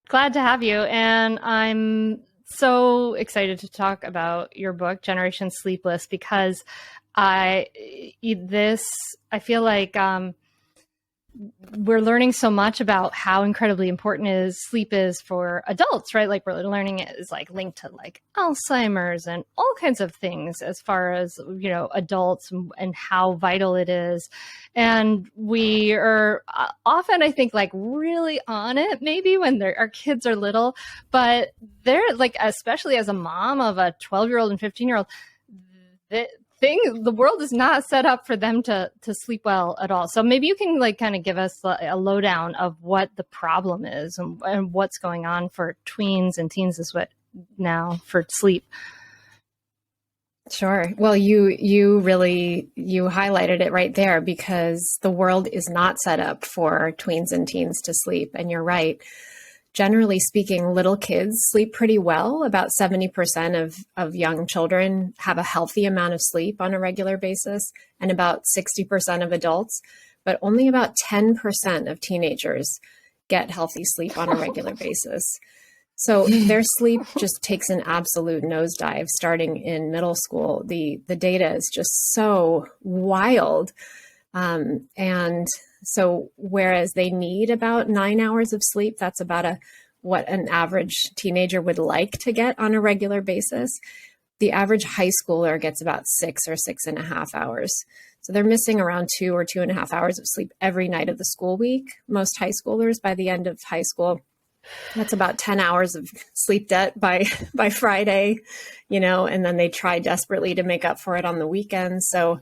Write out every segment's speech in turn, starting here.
Glad to have you. And I'm so excited to talk about your book, Generation Sleepless, because I this I feel like we're learning so much about how incredibly important sleep is for adults, right? Like we're learning it is like linked to like Alzheimer's and all kinds of things as far as, adults and how vital it is. And we are often, I think, like really on it maybe when our kids are little, but they're like, especially as a mom of a 12-year-old and 15-year-old, the world is not set up for them to sleep well at all. So maybe you can like kind of give us a lowdown of what the problem is and what's going on for tweens and teens is what now for sleep. Sure. Well, you highlighted it right there because the world is not set up for tweens and teens to sleep. And you're right. Generally speaking, little kids sleep pretty well. About 70% of young children have a healthy amount of sleep on a regular basis, and about 60% of adults, but only about 10% of teenagers get healthy sleep on a regular basis. So their sleep just takes an absolute nosedive starting in middle school. The data is just so wild. And so whereas they need about 9 hours of sleep, that's about what an average teenager would like to get on a regular basis. The average high schooler gets about 6 or 6.5 hours. So they're missing around 2 or 2.5 hours of sleep every night of the school week. Most high schoolers by the end of high school, that's about 10 hours of sleep debt by Friday, and then they try desperately to make up for it on the weekends. So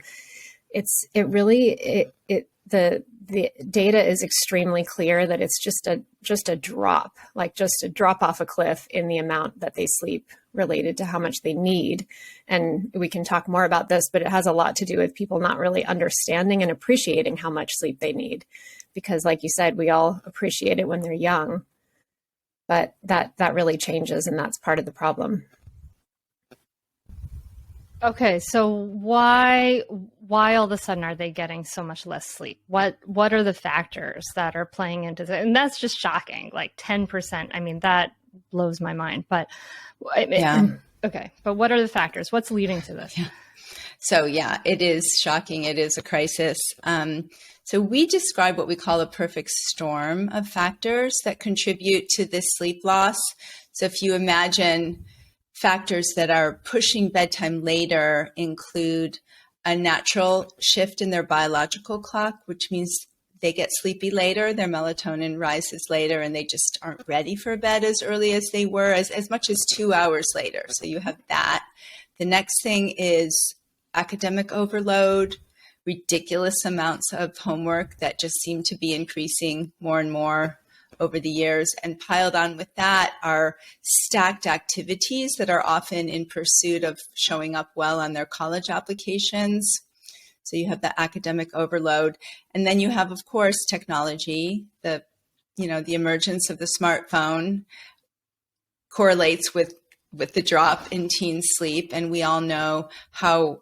the data is extremely clear that it's just a drop off a cliff in the amount that they sleep related to how much they need. And we can talk more about this, but it has a lot to do with people not really understanding and appreciating how much sleep they need. Because like you said, we all appreciate it when they're young, but that really changes, and that's part of the problem. Okay, so why all of a sudden are they getting so much less sleep? What are the factors that are playing into that? And that's just shocking, like 10%. I mean, that blows my mind. But okay, but what are the factors? What's leading to this? Yeah. So it is shocking. It is a crisis. So we describe what we call a perfect storm of factors that contribute to this sleep loss. So if you imagine factors that are pushing bedtime later include a natural shift in their biological clock, which means they get sleepy later, their melatonin rises later, and they just aren't ready for bed as early as they were, as much as 2 hours later. So you have that. The next thing is academic overload, ridiculous amounts of homework that just seem to be increasing more and more over the years. And piled on with that are stacked activities that are often in pursuit of showing up well on their college applications. So you have the academic overload. And then you have, of course, technology. The emergence of the smartphone correlates with the drop in teen sleep. And we all know how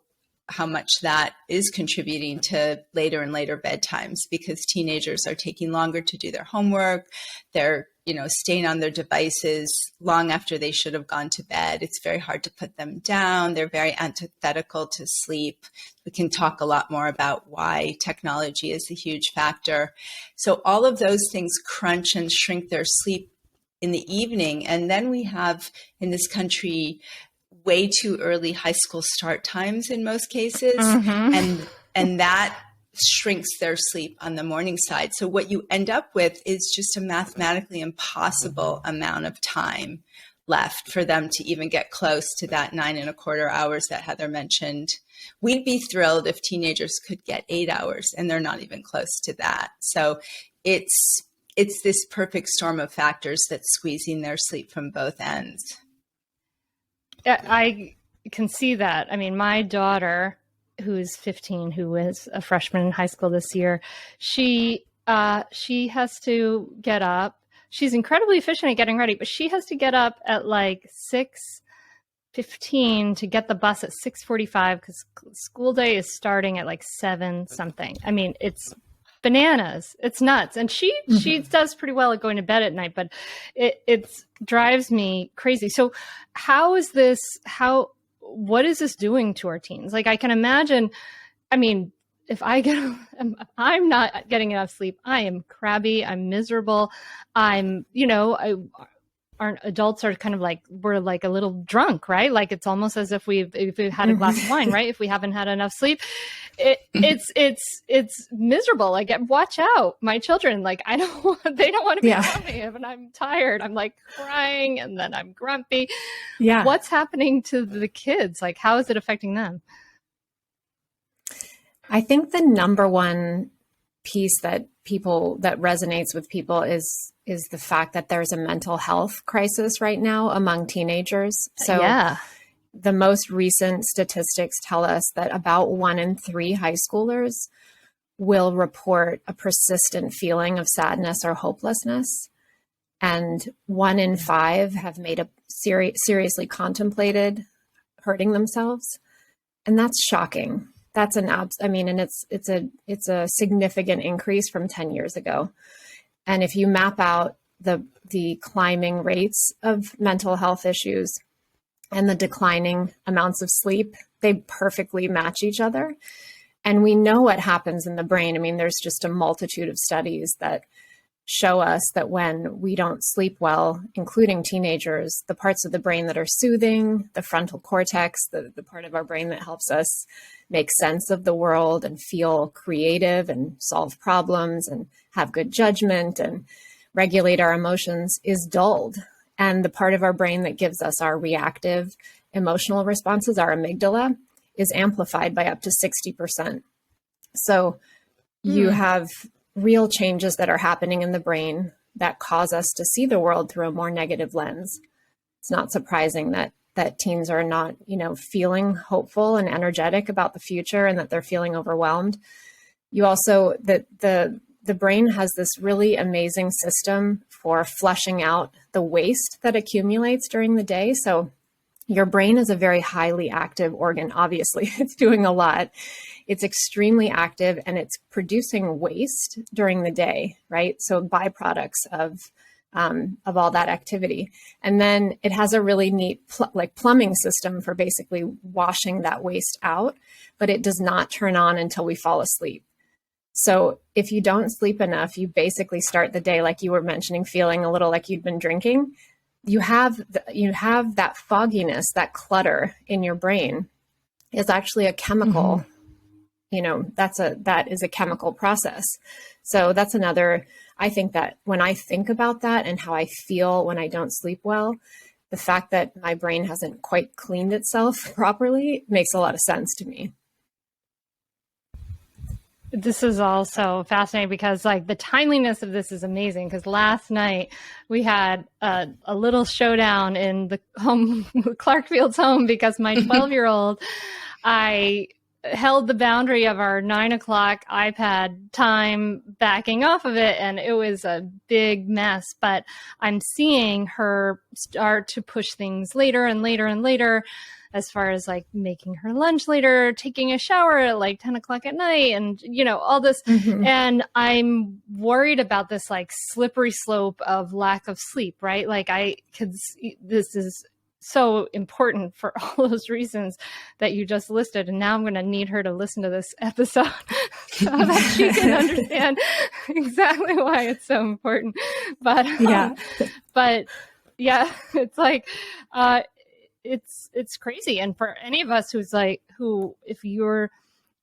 much that is contributing to later and later bedtimes, because teenagers are taking longer to do their homework. They're, staying on their devices long after they should have gone to bed. It's very hard to put them down. They're very antithetical to sleep. We can talk a lot more about why technology is a huge factor. So all of those things crunch and shrink their sleep in the evening. And then we have in this country way too early high school start times in most cases. Mm-hmm. And that shrinks their sleep on the morning side. So what you end up with is just a mathematically impossible amount of time left for them to even get close to that 9.25 hours that Heather mentioned. We'd be thrilled if teenagers could get 8 hours, and they're not even close to that. So it's this perfect storm of factors that's squeezing their sleep from both ends. I can see that. I mean, my daughter, who's 15, who is a freshman in high school this year, she has to get up. She's incredibly efficient at getting ready, but she has to get up at like 6:15 to get the bus at 6:45 because school day is starting at like 7 something. I mean, it's bananas. It's nuts. And she does pretty well at going to bed at night, but it drives me crazy. So what is this doing to our teens? Like, I can imagine, I mean, if I'm not getting enough sleep, I am crabby, I'm miserable. Our adults are kind of like, we're like a little drunk, right? Like, it's almost as if we've had a glass of wine, right? If we haven't had enough sleep, it's miserable. Like, watch out, my children, like, they don't want to be around me. And I'm tired, I'm like crying, and then I'm grumpy. Yeah. What's happening to the kids? Like, how is it affecting them? I think the number one piece that resonates with people is the fact that there's a mental health crisis right now among teenagers. So the most recent statistics tell us that about 1 in 3 high schoolers will report a persistent feeling of sadness or hopelessness. And 1 in 5 have made a seriously contemplated hurting themselves. And that's shocking. That's it's a significant increase from 10 years ago. And if you map out the climbing rates of mental health issues and the declining amounts of sleep, they perfectly match each other. And we know what happens in the brain. I mean, there's just a multitude of studies that show us that when we don't sleep well, including teenagers, the parts of the brain that are soothing, the frontal cortex, the part of our brain that helps us make sense of the world and feel creative and solve problems and have good judgment and regulate our emotions, is dulled. And the part of our brain that gives us our reactive emotional responses, our amygdala, is amplified by up to 60%. So you have real changes that are happening in the brain that cause us to see the world through a more negative lens. It's not surprising that teens are not, feeling hopeful and energetic about the future, and that they're feeling overwhelmed. You also, the brain has this really amazing system for flushing out the waste that accumulates during the day. So your brain is a very highly active organ. Obviously, it's doing a lot. It's extremely active, and it's producing waste during the day, right? So byproducts of all that activity. And then it has a really neat plumbing system for basically washing that waste out, but it does not turn on until we fall asleep. So if you don't sleep enough, you basically start the day, like you were mentioning, feeling a little like you'd been drinking. You have that fogginess, that clutter in your brain is actually a chemical. That is a chemical process. So that's another, I think that when I think about that and how I feel when I don't sleep well, the fact that my brain hasn't quite cleaned itself properly makes a lot of sense to me. This is also fascinating because the timeliness of this is amazing, because last night we had a little showdown in the home, Clarkfield's home, because my 12-year-old, I held the boundary of our 9 o'clock iPad time, backing off of it, and it was a big mess. But I'm seeing her start to push things later and later and later, as far as making her lunch later, taking a shower at 10 o'clock at night, and all this. And I'm worried about this slippery slope of lack of sleep, right? This is so important for all those reasons that you just listed. And now I'm going to need her to listen to this episode so that she can understand exactly why it's so important. But it's it's crazy. And for any of us if you're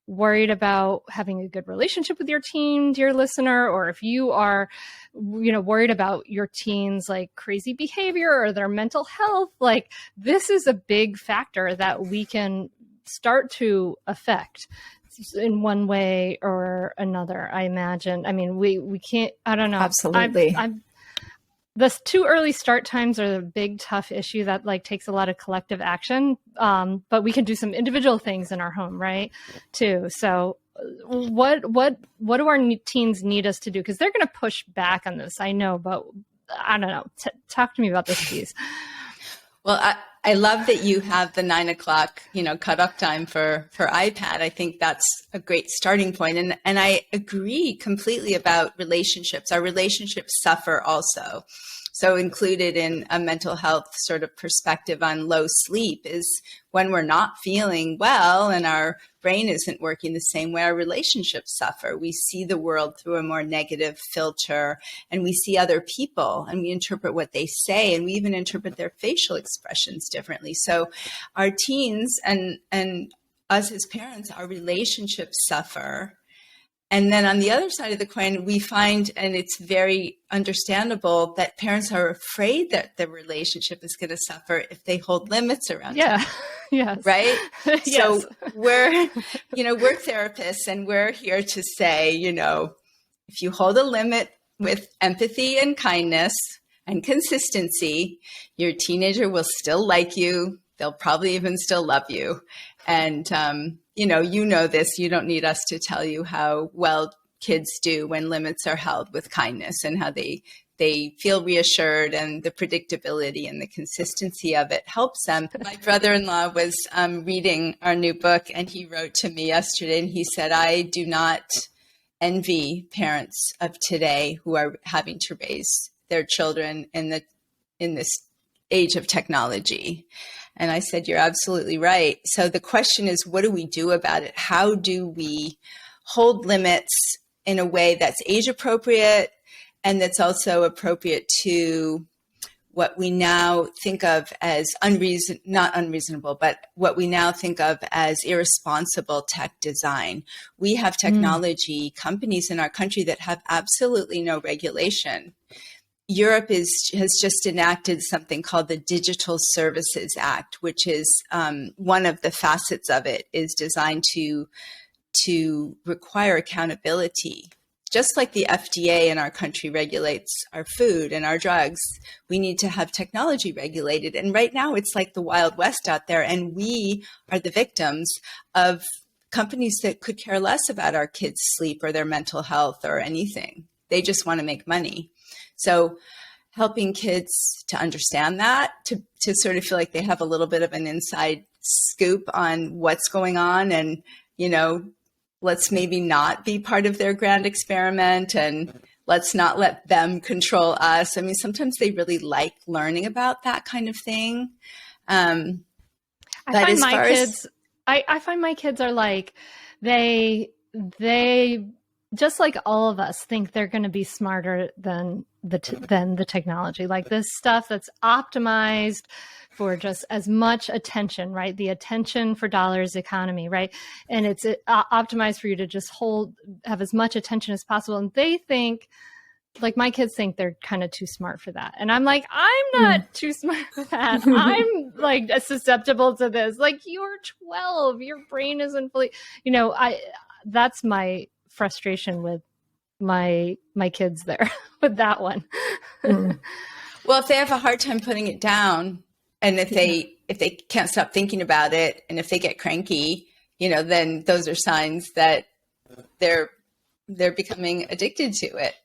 worried about having a good relationship with your teen, dear listener, or if you are, worried about your teens' crazy behavior or their mental health, this is a big factor that we can start to affect in one way or another, I imagine. I mean, we can't, I don't know. Absolutely. The too early start times are a big, tough issue that takes a lot of collective action. But we can do some individual things in our home, right? Too. So what do our teens need us to do? Because they're going to push back on this, I know, but I don't know. Talk to me about this, please. Well, I love that you have the 9 o'clock, cutoff time for iPad. I think that's a great starting point. And I agree completely about relationships. Our relationships suffer also. So included in a mental health sort of perspective on low sleep is when we're not feeling well and our brain isn't working the same way, our relationships suffer. We see the world through a more negative filter, and we see other people and we interpret what they say, and we even interpret their facial expressions differently. So our teens and us as parents, our relationships suffer. And then on the other side of the coin, we find, and it's very understandable, that parents are afraid that the relationship is going to suffer if they hold limits around it. Yes. Right? Yes. So we're therapists, and we're here to say, if you hold a limit with empathy and kindness and consistency, your teenager will still like you. They'll probably even still love you. And, you know this, you don't need us to tell you how well kids do when limits are held with kindness, and how they feel reassured, and the predictability and the consistency of it helps them. My brother-in-law was reading our new book, and he wrote to me yesterday, and he said, I do not envy parents of today who are having to raise their children in this age of technology. And I said, you're absolutely right. So the question is, what do we do about it? How do we hold limits in a way that's age appropriate, and that's also appropriate to what we now think of as not unreasonable, but what we now think of as irresponsible tech design. We have technology companies in our country that have absolutely no regulation. Europe has just enacted something called the Digital Services Act, which is one of the facets of it is designed to require accountability. Just like the FDA in our country regulates our food and our drugs, we need to have technology regulated. And right now it's like the Wild West out there, and we are the victims of companies that could care less about our kids' sleep or their mental health or anything. They just want to make money. So helping kids to understand that, to sort of feel like they have a little bit of an inside scoop on what's going on, and, let's maybe not be part of their grand experiment, and let's not let them control us. I mean, sometimes they really like learning about that kind of thing. I find my kids are like, they just like all of us think they're going to be smarter than the technology, like this stuff that's optimized for just as much attention, right? The attention for dollars economy, right? And it's optimized for you to just have as much attention as possible. And they think, like my kids think they're kind of too smart for that. And I'm like, I'm not too smart for that. I'm like susceptible to this. Like, you're 12, your brain isn't fully, that's my frustration with my kids there with that one. Well, if they have a hard time putting it down, and if they can't stop thinking about it, and if they get cranky, then those are signs that they're becoming addicted to it,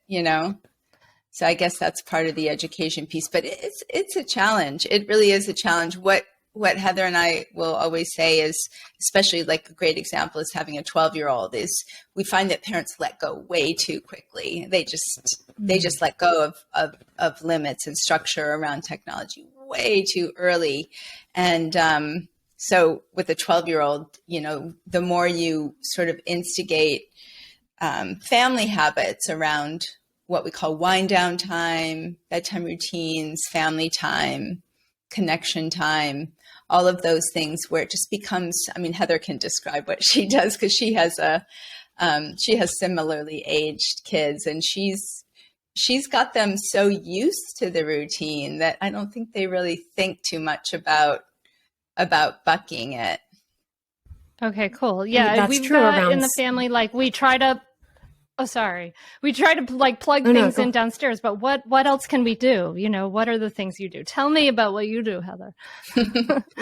So I guess that's part of the education piece, but it's a challenge. It really is a challenge. What Heather and I will always say is, especially like a great example is having a 12-year-old, is we find that parents let go way too quickly. They just let go of limits and structure around technology way too early. And so with a 12-year-old, the more you sort of instigate family habits around what we call wind down time, bedtime routines, family time, connection time, all of those things, where it just becomes, Heather can describe what she does because she has similarly aged kids, and she's got them so used to the routine that I don't think they really think too much about bucking it. Okay, cool. Yeah, that's we've true got in the family, like we try to like plug things in downstairs, but what else can we do? What are the things you do? Tell me about what you do, Heather.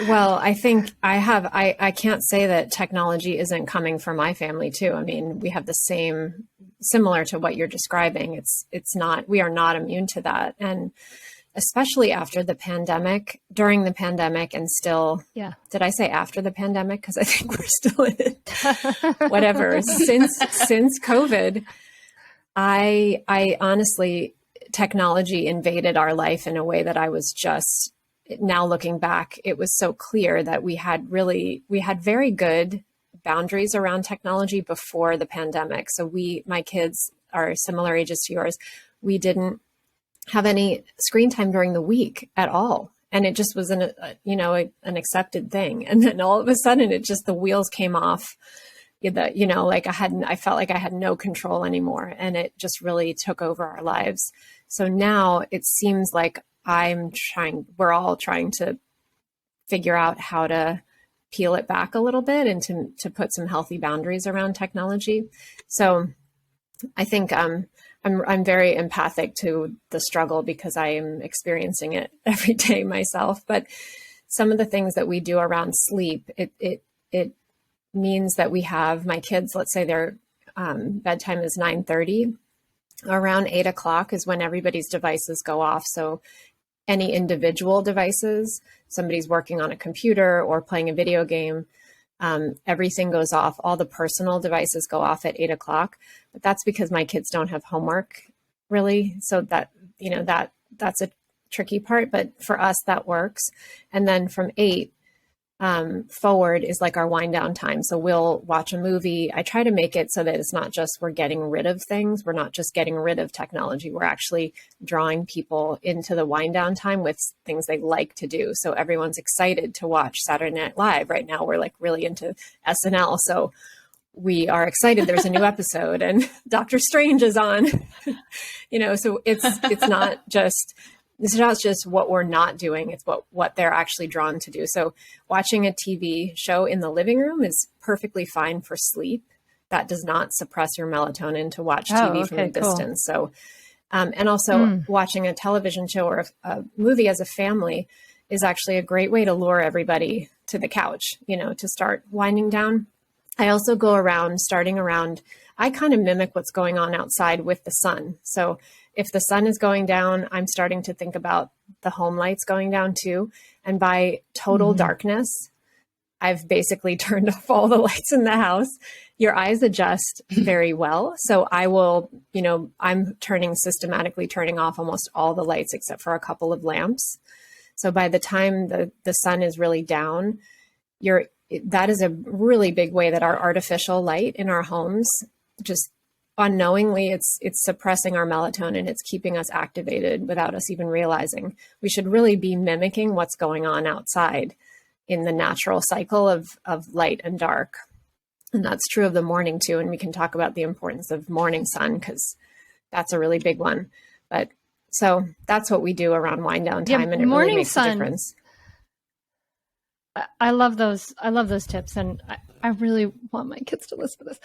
Well, I think I can't say that technology isn't coming from my family too. I mean, we have the similar to what you're describing. We are not immune to that. And especially after the pandemic, during the pandemic, and still, Yeah. did I say after the pandemic? Because I think we're still in it. Whatever. Since COVID, I honestly, technology invaded our life in a way that I was just, now looking back, it was so clear that we had very good boundaries around technology before the pandemic. So my kids are similar ages to yours. We didn't have any screen time during the week at all. And it just was an accepted thing. And then all of a sudden the wheels came off. Like I felt like I had no control anymore, and it just really took over our lives. So now it seems like we're all trying to figure out how to peel it back a little bit and to put some healthy boundaries around technology. So I think I'm very empathic to the struggle because I am experiencing it every day myself. But some of the things that we do around sleep, it means that we have my kids, let's say their bedtime is 9:30. Around 8 o'clock is when everybody's devices go off. So any individual devices, somebody's working on a computer or playing a video game, everything goes off. All the personal devices go off at 8 o'clock. But that's because my kids don't have homework, really. So that's a tricky part. But for us, that works. And then from 8 forward is like our wind down time. So we'll watch a movie. I try to make it so that it's not just we're getting rid of things. We're not just getting rid of technology. We're actually drawing people into the wind down time with things they like to do. So everyone's excited to watch Saturday Night Live. Right now, we're like really into SNL. So we are excited there's a new episode and Doctor Strange is on. So it's not just what we're not doing, it's what they're actually drawn to do. So watching a TV show in the living room is perfectly fine for sleep. That does not suppress your melatonin to watch TV from a distance. So, and also watching a television show or a movie as a family is actually a great way to lure everybody to the couch, to start winding down. I also go around, I kind of mimic what's going on outside with the sun. So if the sun is going down, I'm starting to think about the home lights going down too. And by total darkness, I've basically turned off all the lights in the house. Your eyes adjust very well. So I will, I'm systematically turning off almost all the lights except for a couple of lamps. So by the time the sun is really down, that is a really big way that our artificial light in our homes, just unknowingly, it's suppressing our melatonin. It's keeping us activated without us even realizing. We should really be mimicking what's going on outside in the natural cycle of light and dark. And that's true of the morning too. And we can talk about the importance of morning sun because that's a really big one. But so that's what we do around wind down time, and it really makes a difference. I love those tips, and I really want my kids to listen to this.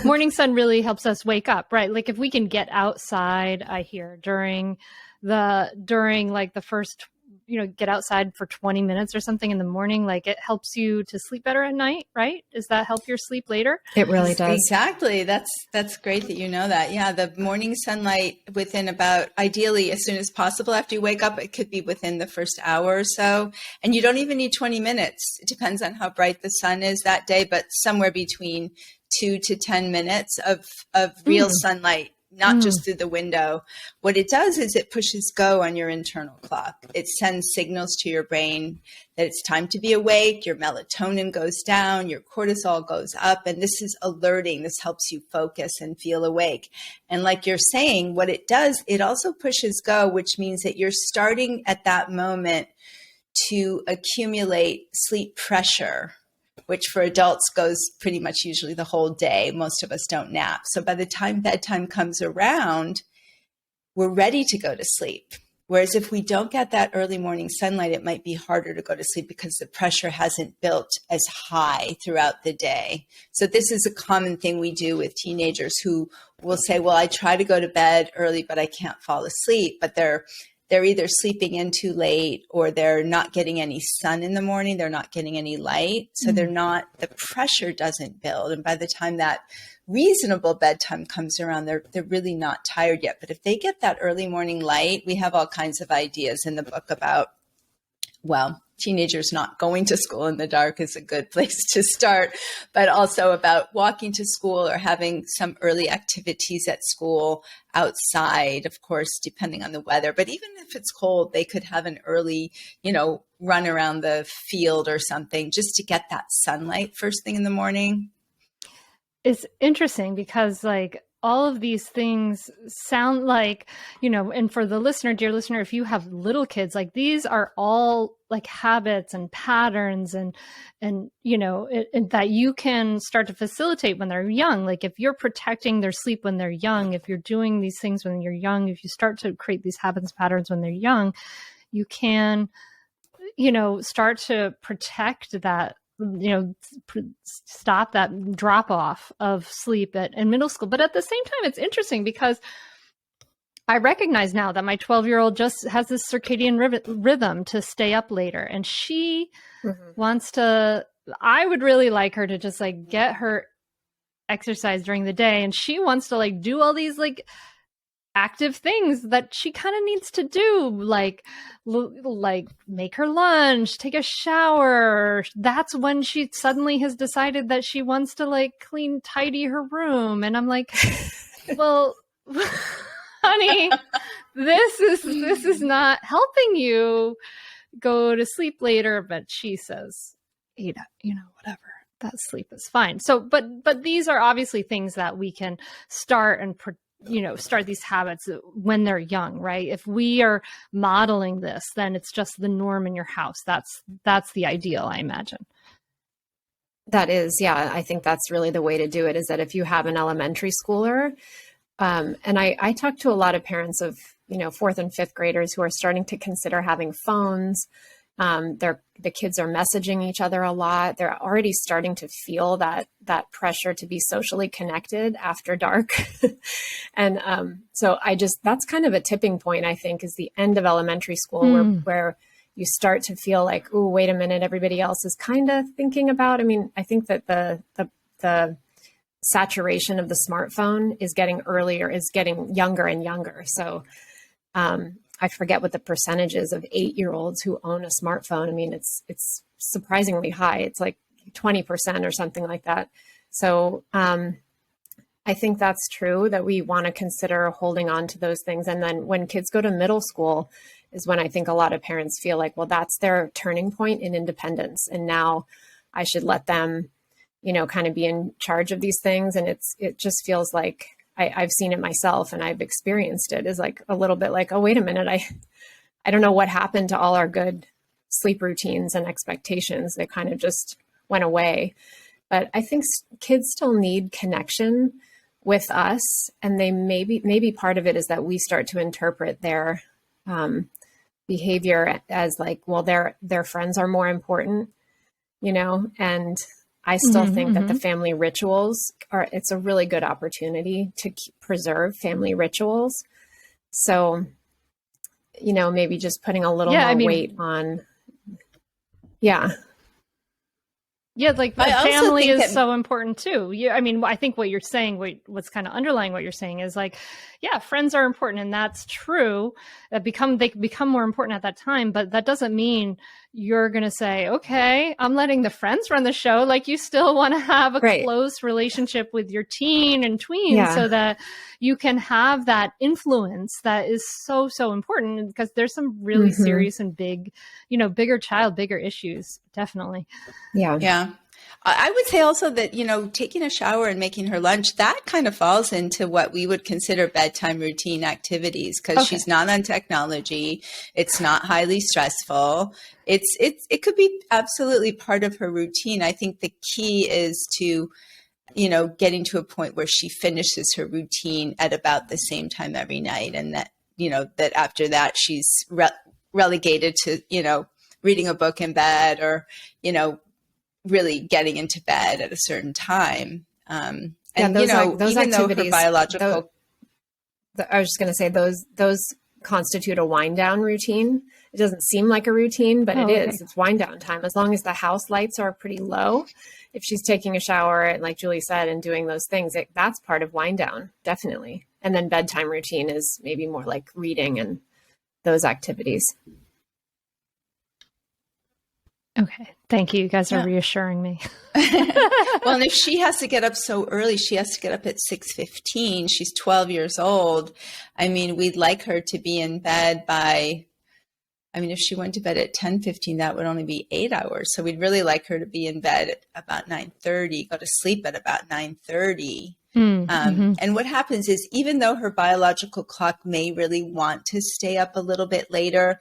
Morning sun really helps us wake up, right? Like if we can get outside, I hear during like the first, get outside for 20 minutes or something in the morning, like it helps you to sleep better at night, right? Does that help your sleep later? It really does. Exactly. That's great that you know that. Yeah. The morning sunlight within about, ideally as soon as possible after you wake up, it could be within the first hour or so. And you don't even need 20 minutes. It depends on how bright the sun is that day, but somewhere between 2 to 10 minutes of real sunlight, not just through the window. What it does is it pushes go on your internal clock. It sends signals to your brain that it's time to be awake. Your melatonin goes down, your cortisol goes up, and this is alerting. This helps you focus and feel awake. And like you're saying, what it does, it also pushes go, which means that you're starting at that moment to accumulate sleep pressure, which for adults goes pretty much usually the whole day. Most of us don't nap. So by the time bedtime comes around, we're ready to go to sleep. Whereas if we don't get that early morning sunlight, it might be harder to go to sleep because the pressure hasn't built as high throughout the day. So this is a common thing we do with teenagers who will say, well, I try to go to bed early, but I can't fall asleep. But they're they're either sleeping in too late or they're not getting any sun in the morning. They're not getting any light. So the pressure doesn't build. And by the time that reasonable bedtime comes around, they're really not tired yet. But if they get that early morning light, we have all kinds of ideas in the book about, well, teenagers not going to school in the dark is a good place to start, but also about walking to school or having some early activities at school outside, of course, depending on the weather. But even if it's cold, they could have an early, run around the field or something just to get that sunlight first thing in the morning. It's interesting because like all of these things sound like, and for the listener, dear listener, if you have little kids, like these are all like habits and patterns and that you can start to facilitate when they're young. Like if you're protecting their sleep when they're young, if you're doing these things when you're young, if you start to create these habits, patterns when they're young, you can, start to protect that, stop that drop off of sleep in middle school. But at the same time, it's interesting because I recognize now that my 12-year-old just has this circadian rhythm to stay up later. And she wants to, I would really like her to just like get her exercise during the day. And she wants to like do all these like active things that she kind of needs to do, like make her lunch, take a shower. That's when she suddenly has decided that she wants to like tidy her room. And I'm like, well, honey, this is not helping you go to sleep later. But she says, Ada, whatever, that sleep is fine. So, but these are obviously things that we can start and start these habits when they're young, right? If we are modeling this, then it's just the norm in your house. That's the ideal, I imagine. That is, yeah. I think that's really the way to do it, is that if you have an elementary schooler, and I talk to a lot of parents of, 4th and 5th graders who are starting to consider having phones. The kids are messaging each other a lot. They're already starting to feel that pressure to be socially connected after dark. And so that's kind of a tipping point, I think, is the end of elementary school where you start to feel like, oh, wait a minute, everybody else is kind of thinking about. I mean, I think that the saturation of the smartphone is getting younger and younger. So I forget what the percentage is of 8-year-olds who own a smartphone. I mean, it's surprisingly high. It's like 20% or something like that. So I think that's true, that we want to consider holding on to those things. And then when kids go to middle school is when I think a lot of parents feel like, well, that's their turning point in independence. And now I should let them, kind of be in charge of these things. And it just feels like, I've seen it myself and I've experienced it, is like a little bit like, oh, wait a minute. I don't know what happened to all our good sleep routines and expectations. They kind of just went away. But I think kids still need connection with us. And they maybe part of it is that we start to interpret their behavior as like, well, their friends are more important, and I still think that the family rituals it's a really good opportunity to preserve family rituals. So, maybe just putting a little more weight on. Yeah. Yeah, like family is so important too. I mean, I think what you're saying, what's kind of underlying what you're saying is like, yeah, friends are important, and that's true. They become more important at that time, but that doesn't mean you're going to say, okay, I'm letting the friends run the show. Like you still want to have a close relationship with your teen and tween so that you can have that influence that is so, so important, because there's some really serious and big, bigger issues. Definitely. Yeah. Yeah. I would say also that, taking a shower and making her lunch, that kind of falls into what we would consider bedtime routine activities, because she's not on technology. It's not highly stressful. It could be absolutely part of her routine. I think the key is to, getting to a point where she finishes her routine at about the same time every night. And that, that after that, she's relegated to, reading a book in bed or, really getting into bed at a certain time. And, those even activities, though her biological... I was just going to say those constitute a wind down routine. It doesn't seem like a routine, but it is. It's wind down time. As long as the house lights are pretty low, if she's taking a shower and like Julie said, and doing those things, that's part of wind down, definitely. And then bedtime routine is maybe more like reading and those activities. Okay. Thank you. You guys are reassuring me. Well, and if she has to get up so early, she has to get up at 6:15. She's 12 years old. I mean, we'd like her to be in bed by, I mean, if she went to bed at 10:15, that would only be 8 hours. So we'd really like her to be in bed at about 9:30, go to sleep at about 9:30. And what happens is, even though her biological clock may really want to stay up a little bit later,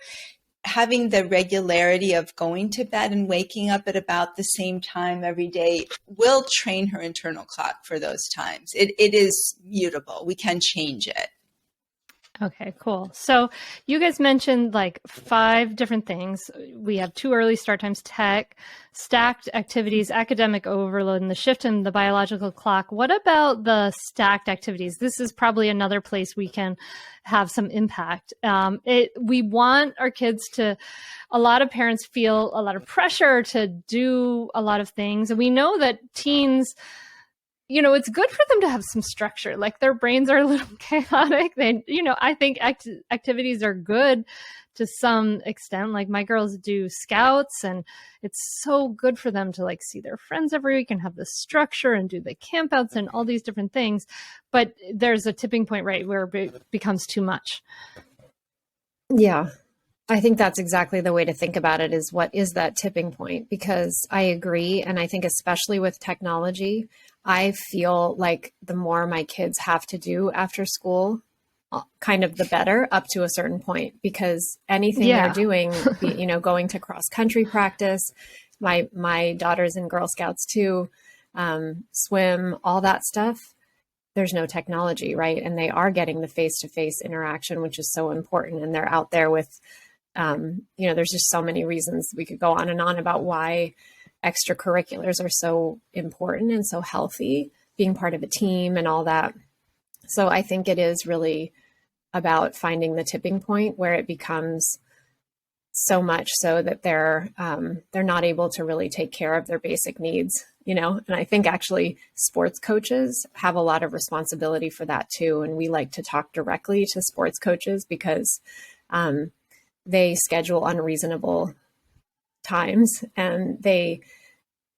having the regularity of going to bed and waking up at about the same time every day will train her internal clock for those times. It is mutable. We can change it. Okay, cool. So you guys mentioned like 5 different things. We have 2 early start times, tech, stacked activities, academic overload, and the shift in the biological clock. What about the stacked activities? This is probably another place we can have some impact. We want our kids to, a lot of parents feel a lot of pressure to do a lot of things. And we know that teens, you know, it's good for them to have some structure. Like their brains are a little chaotic. They, you know, I think activities are good to some extent. Like my girls do scouts, and it's so good for them to like see their friends every week and have the structure and do the campouts and all these different things. But there's a tipping point, right, where it becomes too much. Yeah. I think that's exactly the way to think about it, is what is that tipping point? Because I agree. And I think especially with technology, I feel like the more my kids have to do after school, kind of the better, up to a certain point, because anything they're doing, you know, going to cross country practice, my daughter's in Girl Scouts too, swim, all that stuff, there's no technology, right? And they are getting the face-to-face interaction, which is so important. And they're out there with, you know, there's just so many reasons we could go on and on about why extracurriculars are so important and so healthy, being part of a team and all that. So I think it is really about finding the tipping point where it becomes so much so that they're not able to really take care of their basic needs, you know. And I think actually sports coaches have a lot of responsibility for that too. And we like to talk directly to sports coaches because they schedule unreasonable times, and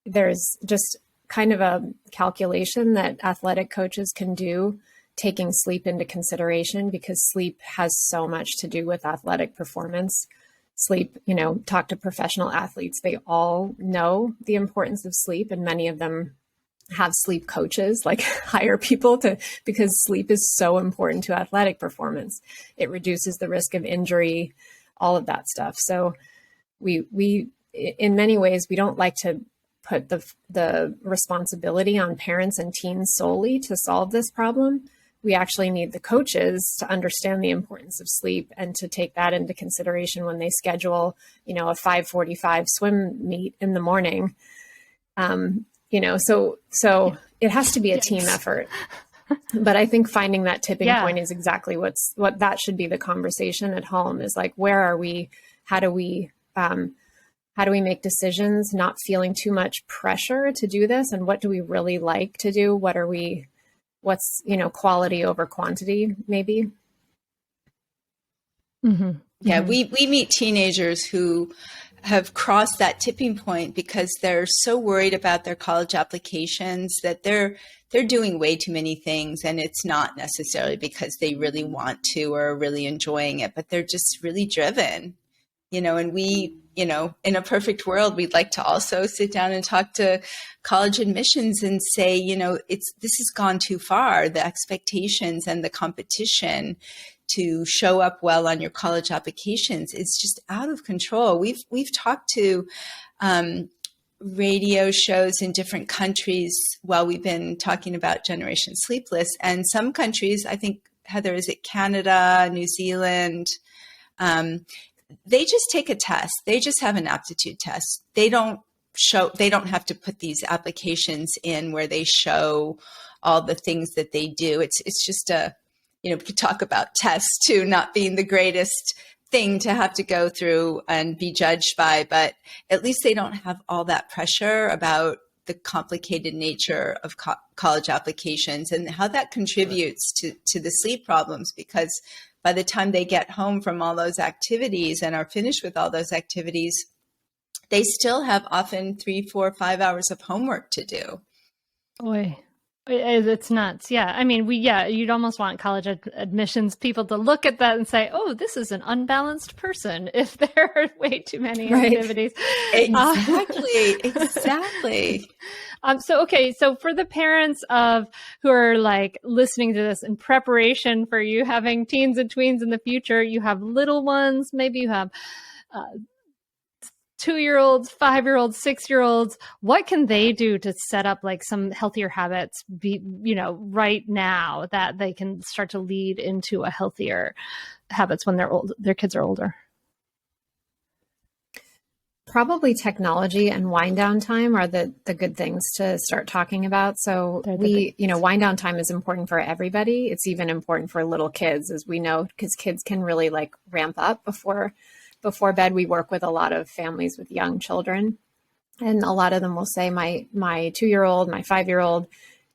there's just kind of a calculation that athletic coaches can do, taking sleep into consideration, because sleep has so much to do with athletic performance. Sleep, you know, talk to professional athletes, they all know the importance of sleep, and many of them have sleep coaches, like hire people to, because sleep is so important to athletic performance. It reduces the risk of injury, all of that stuff. So we in many ways, we don't like to put the responsibility on parents and teens solely to solve this problem. We actually need the coaches to understand the importance of sleep and to take that into consideration when they schedule, you know, a 5:45 swim meet in the morning. You know, so it has to be a team effort. But I think finding that tipping point is exactly what that should be the conversation at home, is like, where are we? How do we make decisions, not feeling too much pressure to do this? And what do we really like to do? What's, you know, quality over quantity, maybe? Mm-hmm. Yeah, we meet teenagers who have crossed that tipping point because they're so worried about their college applications that they're doing way too many things, and it's not necessarily because they really want to or are really enjoying it, but they're just really driven, you know. And we, you know, in a perfect world, we'd like to also sit down and talk to college admissions and say, you know, this has gone too far. The expectations and the competition to show up well on your college applications is just out of control. We've talked to radio shows in different countries while we've been talking about Generation Sleepless, and some countries, I think, Heather, is it Canada, New Zealand? They just take a test. They just have an aptitude test. They don't have to put these applications in where they show all the things that they do. It's just we could talk about tests too, not being the greatest thing to have to go through and be judged by, but at least they don't have all that pressure about the complicated nature of college applications and how that contributes to the sleep problems, because by the time they get home from all those activities and are finished with all those activities, they still have often 3, 4, 5 hours of homework to do. Boy, it's nuts. Yeah. I mean, you'd almost want college admissions people to look at that and say, oh, this is an unbalanced person if there are way too many activities. Exactly. So for the parents who are like listening to this in preparation for you having teens and tweens in the future, you have little ones, maybe you have 2-year-olds, 5-year-olds, 6-year-olds, what can they do to set up like some healthier habits, right now that they can start to lead into a healthier habits when their kids are older? Probably technology and wind down time are the good things to start talking about. So wind down time is important for everybody. It's even important for little kids, as we know, because kids can really like ramp up before bed. We work with a lot of families with young children, and a lot of them will say, my 2-year-old, my 5-year-old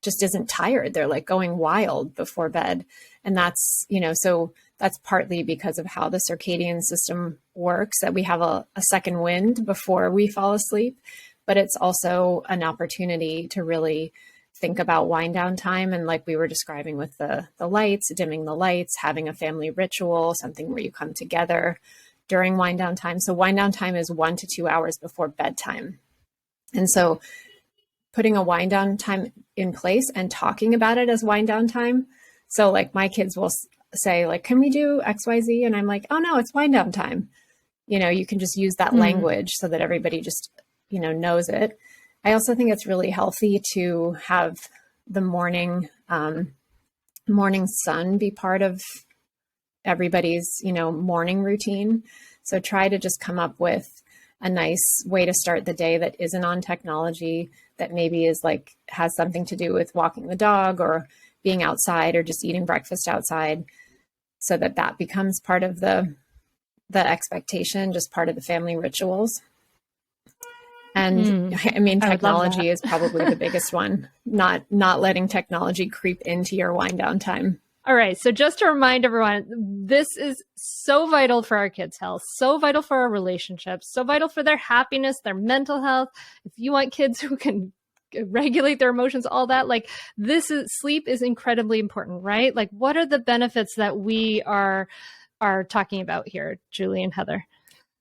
just isn't tired. They're like going wild before bed. And that's, so that's partly because of how the circadian system works, that we have a second wind before we fall asleep. But it's also an opportunity to really think about wind down time. And like we were describing with the lights, dimming the lights, having a family ritual, something where you come together during wind down time. So wind down time is 1 to 2 hours before bedtime. And so putting a wind down time in place and talking about it as wind down time. So like my kids will say like, can we do XYZ? And I'm like, oh no, it's wind down time. You can just use that language so that everybody just, knows it. I also think it's really healthy to have the morning sun be part of everybody's, morning routine. So try to just come up with a nice way to start the day that isn't on technology, that maybe is like, has something to do with walking the dog or being outside or just eating breakfast outside, so that becomes part of the expectation, just part of the family rituals. And I mean, technology is probably the biggest one, not letting technology creep into your wind down time. All right. So just to remind everyone, this is so vital for our kids' health, so vital for our relationships, so vital for their happiness, their mental health. If you want kids who can regulate their emotions, all that, like sleep is incredibly important, right? Like what are the benefits that we are talking about here, Julie and Heather?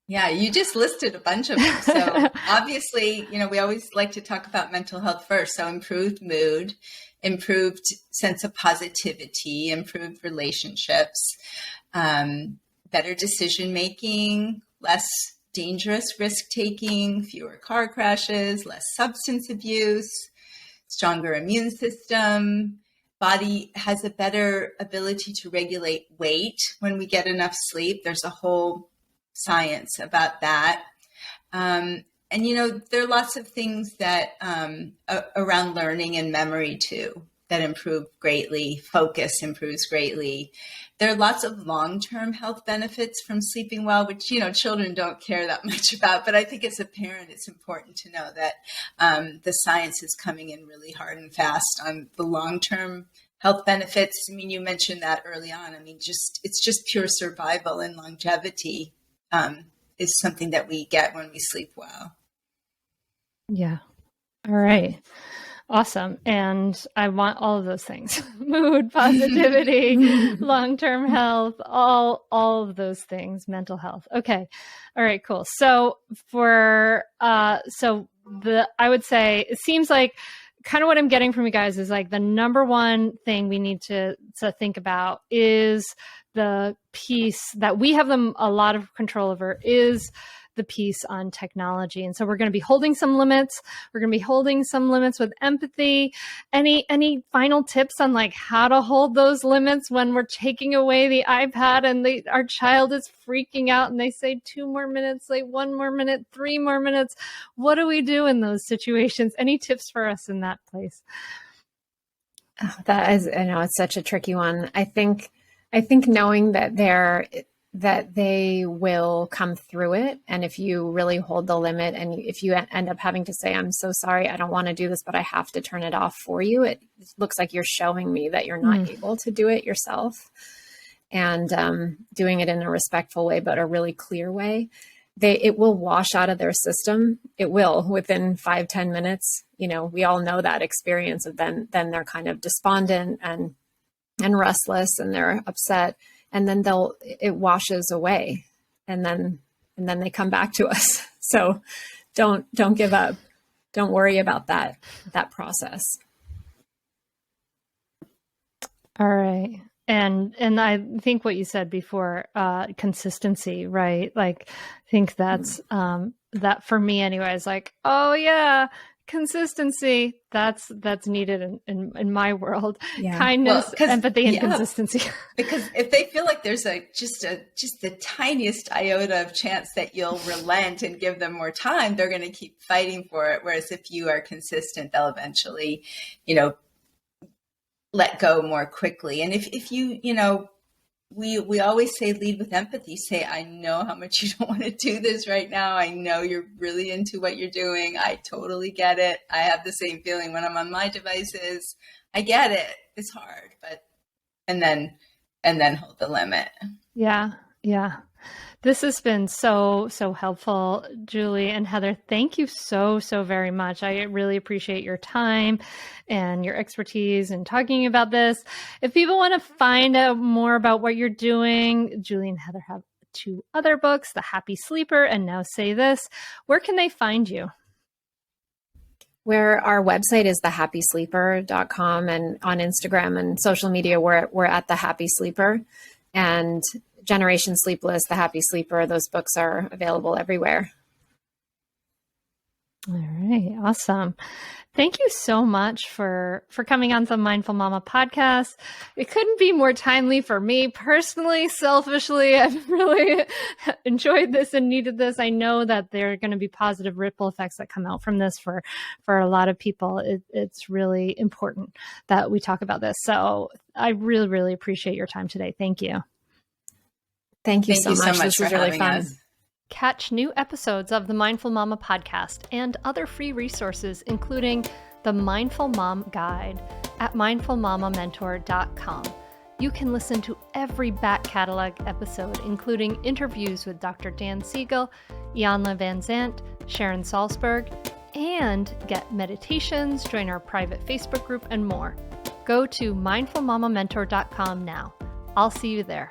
Yeah, you just listed a bunch of them. So obviously, we always like to talk about mental health first. So improved mood, improved sense of positivity, improved relationships, better decision-making, less dangerous risk-taking, fewer car crashes, less substance abuse, stronger immune system. Body has a better ability to regulate weight when we get enough sleep. There's a whole science about that. And, there are lots of things that around learning and memory too, that improve greatly. Focus improves greatly. There are lots of long-term health benefits from sleeping well, which, children don't care that much about. But I think as a parent, it's important to know that the science is coming in really hard and fast on the long-term health benefits. I mean, you mentioned that early on. I mean, it's just pure survival and longevity is something that we get when we sleep well. Yeah. All right. Awesome. And I want all of those things: mood, positivity, long-term health, all of those things, mental health. Okay. All right, cool. So I would say it seems like kind of what I'm getting from you guys is like the number one thing we need to think about is the piece that we have a lot of control over, is the piece on technology. And so we're going to be holding some limits. We're going to be holding some limits with empathy. Any final tips on like how to hold those limits when we're taking away the iPad and our child is freaking out and they say 2 more minutes, like 1 more minute, 3 more minutes. What do we do in those situations? Any tips for us in that place? That is, I know it's such a tricky one. I think I think knowing that they will come through it. And if you really hold the limit and if you end up having to say, I'm so sorry, I don't want to do this, but I have to turn it off for you, it looks like you're showing me that you're not able to do it yourself. And doing it in a respectful way, but a really clear way, it will wash out of their system. It will within 5-10 minutes. You know, we all know that experience of then they're kind of despondent and restless and they're upset. And then it washes away and then they come back to us. So don't give up. Don't worry about that process. All right. And I think what you said before, consistency, right? Like, I think that's, that for me anyway, is like, oh yeah, consistency. That's needed in my world. Yeah. Kindness, empathy, and consistency. Because if they feel like there's just the tiniest iota of chance that you'll relent and give them more time, they're going to keep fighting for it. Whereas if you are consistent, they'll eventually, let go more quickly. And if you, we always say lead with empathy. Say, I know how much you don't want to do this right now. I know you're really into what you're doing. I totally get it. I have the same feeling when I'm on my devices. I get it. It's hard, but, and then hold the limit. Yeah. Yeah. This has been so helpful, Julie and Heather. Thank you so very much. I really appreciate your time and your expertise in talking about this. If people want to find out more about what you're doing, Julie and Heather have 2 other books, The Happy Sleeper and Now Say This. Where can they find you? Where our website is thehappysleeper.com, and on Instagram and social media, we're at The Happy Sleeper. And Generation Sleepless, The Happy Sleeper, those books are available everywhere. All right. Awesome. Thank you so much for coming on the Mindful Mama podcast. It couldn't be more timely for me personally, selfishly. I've really enjoyed this and needed this. I know that there are going to be positive ripple effects that come out from this for a lot of people. It's really important that we talk about this. So I really, really appreciate your time today. Thank you. Thank you so much. This was really fun. Catch new episodes of the Mindful Mama podcast and other free resources, including the Mindful Mom Guide at mindfulmamamentor.com. You can listen to every back catalog episode, including interviews with Dr. Dan Siegel, Janla Van Zandt, Sharon Salzberg, and get meditations, join our private Facebook group, and more. Go to mindfulmamamentor.com now. I'll see you there.